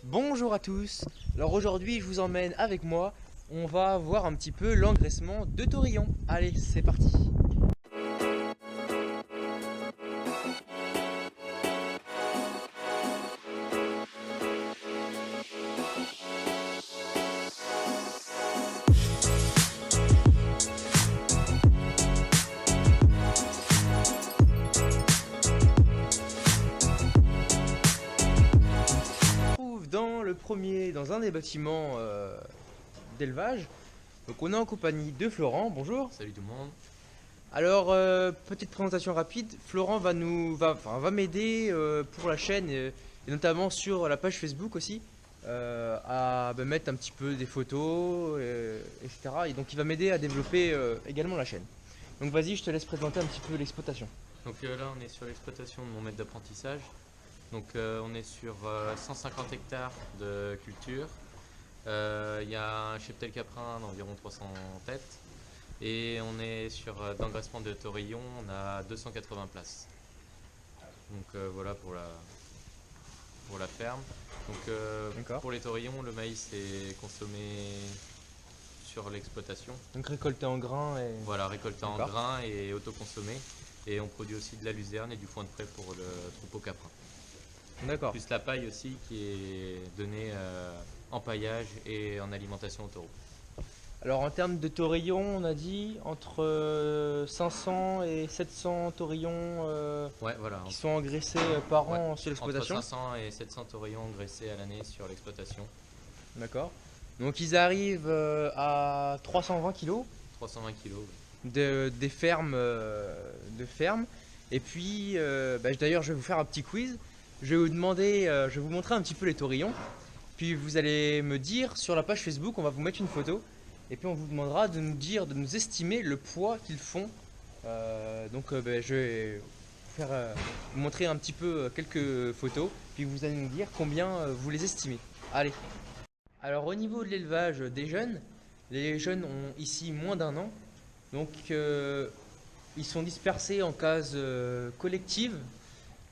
Bonjour à tous. Alors aujourd'hui je vous emmène avec moi. On va voir un petit peu l'engraissement de taurillon. Allez, c'est parti. On se trouve dans un des bâtiments d'élevage. Donc on est en compagnie de Florent. Bonjour. Salut tout le monde. Alors petite présentation rapide. Florent va m'aider pour la chaîne et notamment sur la page Facebook aussi. À mettre un petit peu des photos, etc. Et donc il va m'aider à développer également la chaîne. Donc vas-y, je te laisse présenter un petit peu l'exploitation. Donc là on est sur l'exploitation de mon maître d'apprentissage. Donc on est sur 150 hectares de culture. Il y a un cheptel caprin d'environ 300 têtes. Et on est sur d'engraissement de taurillon, on a 280 places. Donc voilà pour la ferme. Donc pour les taurillons, le maïs est consommé sur l'exploitation. Donc récolté en grains et... Voilà, récolté en grains et autoconsommé. Et on produit aussi de la luzerne et du foin de prêt pour le troupeau caprin. D'accord. Plus la paille aussi qui est donnée en paillage et en alimentation au taureau. Alors en termes de taurillons, on a dit entre 500 et 700 taurillons Ouais, voilà. qui sont engraissés par an sur l'exploitation. Entre 500 et 700 taurillons engraissés à l'année sur l'exploitation. D'accord. Donc ils arrivent à 320 kg 320 kg. des fermes, Et puis, d'ailleurs, je vais vous faire un petit quiz. Je vais vous montrer un petit peu les taurillons. Puis vous allez me dire sur la page Facebook, on va vous mettre une photo. Et puis on vous demandera de nous estimer le poids qu'ils font. Je vais vous montrer un petit peu quelques photos. Puis vous allez nous dire combien vous les estimez. Allez. Alors au niveau de l'élevage des jeunes, les jeunes ont ici moins d'un an. Donc ils sont dispersés en cases collectives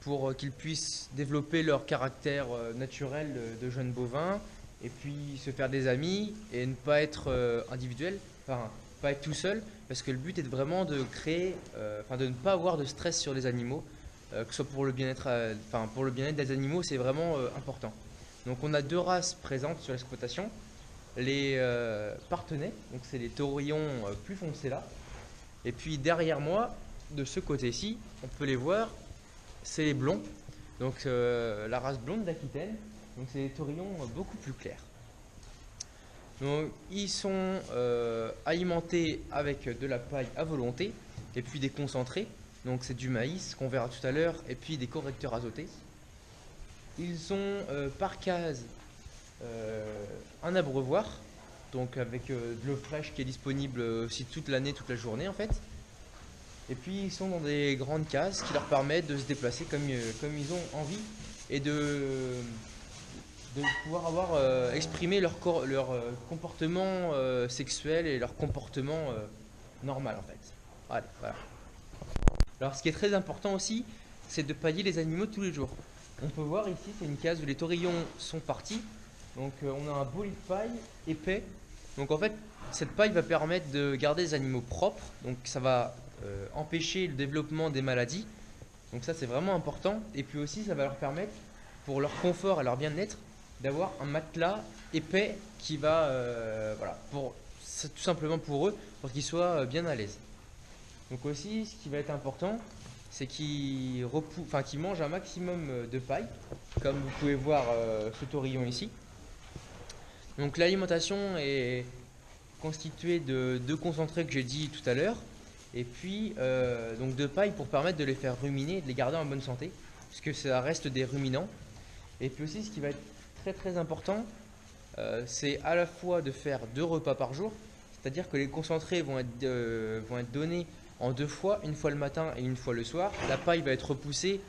pour qu'ils puissent développer leur caractère naturel de jeunes bovins et puis se faire des amis et ne pas être individuel, enfin pas être tout seul, parce que le but est vraiment de créer, de ne pas avoir de stress sur les animaux, que ce soit pour le bien-être, pour le bien-être des animaux, c'est vraiment important. Donc on a deux races présentes sur l'exploitation, les partenais, donc c'est les taurillons plus foncés là, et puis derrière moi, de ce côté-ci, on peut les voir, c'est les blonds, donc la race blonde d'Aquitaine. Donc c'est des taurillons beaucoup plus clairs. Donc ils sont alimentés avec de la paille à volonté et puis des concentrés. Donc c'est du maïs qu'on verra tout à l'heure et puis des correcteurs azotés. Ils ont par case un abreuvoir, donc avec de l'eau fraîche qui est disponible aussi toute l'année, toute la journée en fait. Et puis ils sont dans des grandes cases qui leur permettent de se déplacer comme ils ont envie et de pouvoir exprimer leur comportement sexuel et leur comportement normal en fait. Voilà. Alors ce qui est très important aussi, c'est de pailler les animaux tous les jours. On peut voir ici, c'est une case où les taurillons sont partis. Donc on a un beau lit de paille épais. Donc en fait, cette paille va permettre de garder les animaux propres. Donc ça va empêcher le développement des maladies. Donc ça c'est vraiment important. Et puis aussi ça va leur permettre, pour leur confort et leur bien-être, d'avoir un matelas épais qui va, tout simplement pour eux, pour qu'ils soient bien à l'aise. Donc aussi, ce qui va être important, c'est qu'ils mangent un maximum de paille, comme vous pouvez voir ce taurillon ici. Donc l'alimentation est constituée de deux concentrés que j'ai dit tout à l'heure, et puis donc de paille pour permettre de les faire ruminer et de les garder en bonne santé, puisque ça reste des ruminants. Et puis aussi, ce qui va être très très important, c'est à la fois de faire 2 repas par jour, c'est-à-dire que les concentrés vont être donnés en 2 fois, une fois le matin et une fois le soir. La paille va être repoussée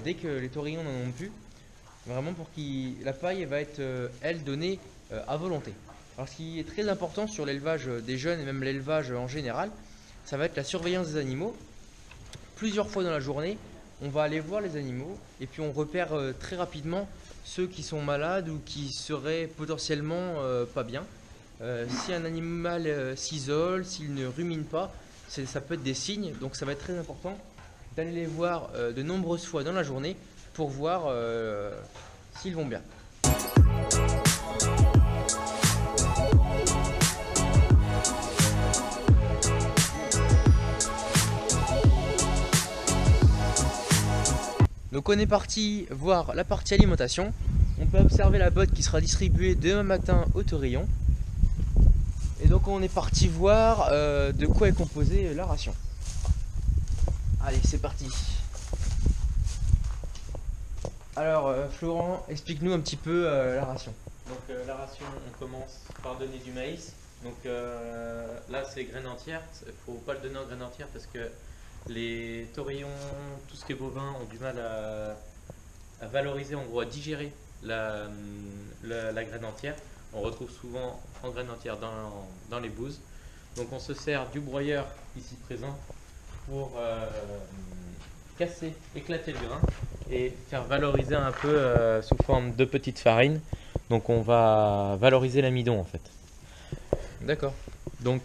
dès que les taurillons n'en ont plus, vraiment pour que la paille va être elle donnée à volonté. Alors ce qui est très important sur l'élevage des jeunes et même l'élevage en général, ça va être la surveillance des animaux. Plusieurs fois dans la journée, on va aller voir les animaux et puis on repère très rapidement ceux qui sont malades ou qui seraient potentiellement pas bien. Si un animal s'isole, s'il ne rumine pas, ça peut être des signes, donc ça va être très important d'aller les voir de nombreuses fois dans la journée pour voir s'ils vont bien. Donc on est parti voir la partie alimentation. On peut observer la botte qui sera distribuée demain matin au taurillon. Et donc on est parti voir de quoi est composée la ration. Allez, c'est parti. Alors Florent, explique-nous un petit peu la ration. Donc la ration, on commence par donner du maïs. Donc là c'est graines entières. Il ne faut pas le donner en graines entières parce que les taurillons, tout ce qui est bovin, ont du mal à valoriser, en gros à digérer la graine entière. On retrouve souvent en graines entières dans les bouses. Donc on se sert du broyeur ici présent pour casser, éclater le grain et faire valoriser un peu sous forme de petites farines. Donc on va valoriser l'amidon en fait. D'accord. Donc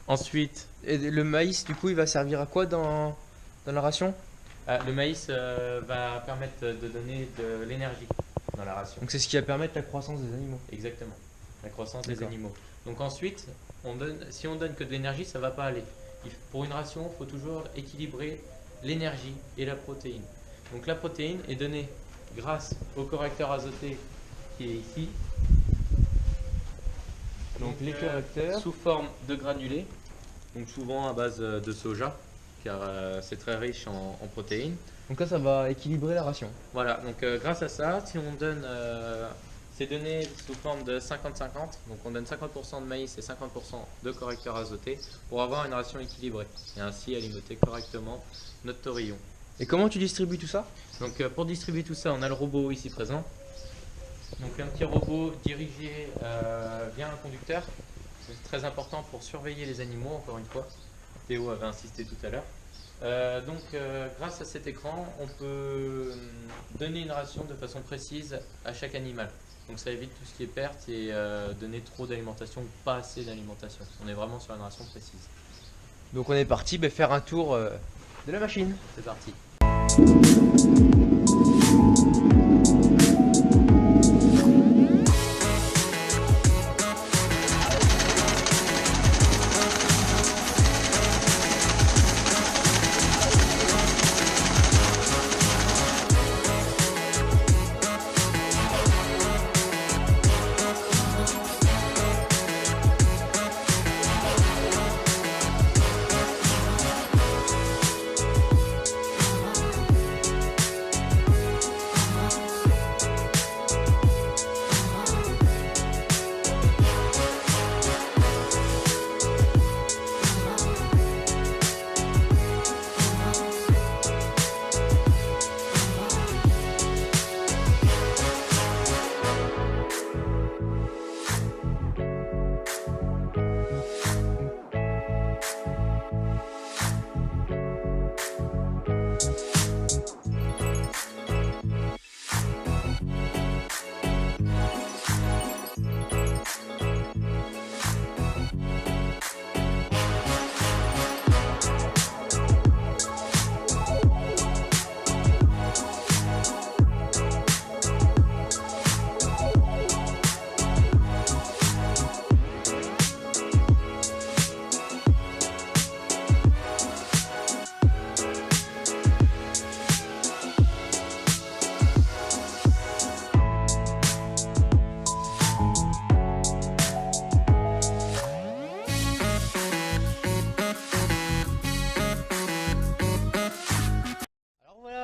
ensuite, Et le maïs, du coup, il va servir à quoi dans la ration? le maïs va permettre de donner de l'énergie dans la ration. Donc c'est ce qui va permettre la croissance des animaux. Exactement, la croissance des D'accord. animaux. Donc ensuite, si on donne que de l'énergie, ça ne va pas aller. Pour une ration, il faut toujours équilibrer l'énergie et la protéine. Donc la protéine est donnée grâce au correcteur azoté qui est ici. Donc les correcteurs. Sous forme de granulés, donc souvent à base de soja, car c'est très riche en protéines. Donc là, ça va équilibrer la ration. Voilà, donc grâce à ça, si on donne, c'est donné sous forme de 50-50, donc on donne 50% de maïs et 50% de correcteur azoté pour avoir une ration équilibrée et ainsi alimenter correctement notre taurillon. Et comment tu distribues tout ça? Donc pour distribuer tout ça, on a le robot ici présent. Donc un petit robot dirigé via un conducteur. C'est très important pour surveiller les animaux, encore une fois. Théo avait insisté tout à l'heure. Grâce à cet écran, on peut donner une ration de façon précise à chaque animal. Donc ça évite tout ce qui est perte et donner trop d'alimentation ou pas assez d'alimentation. On est vraiment sur une ration précise. Donc on est parti faire un tour de la machine. C'est parti.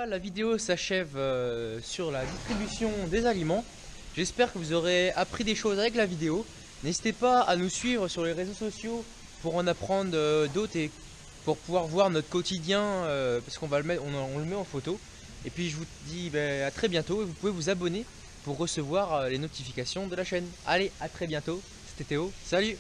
La vidéo s'achève sur la distribution des aliments. J'espère que vous aurez appris des choses avec la vidéo. N'hésitez pas à nous suivre sur les réseaux sociaux pour en apprendre d'autres et pour pouvoir voir notre quotidien parce qu'on va le mettre, on le met en photo. Et puis je vous dis à très bientôt et vous pouvez vous abonner pour recevoir les notifications de la chaîne. Allez, à très bientôt. C'était Théo. Salut!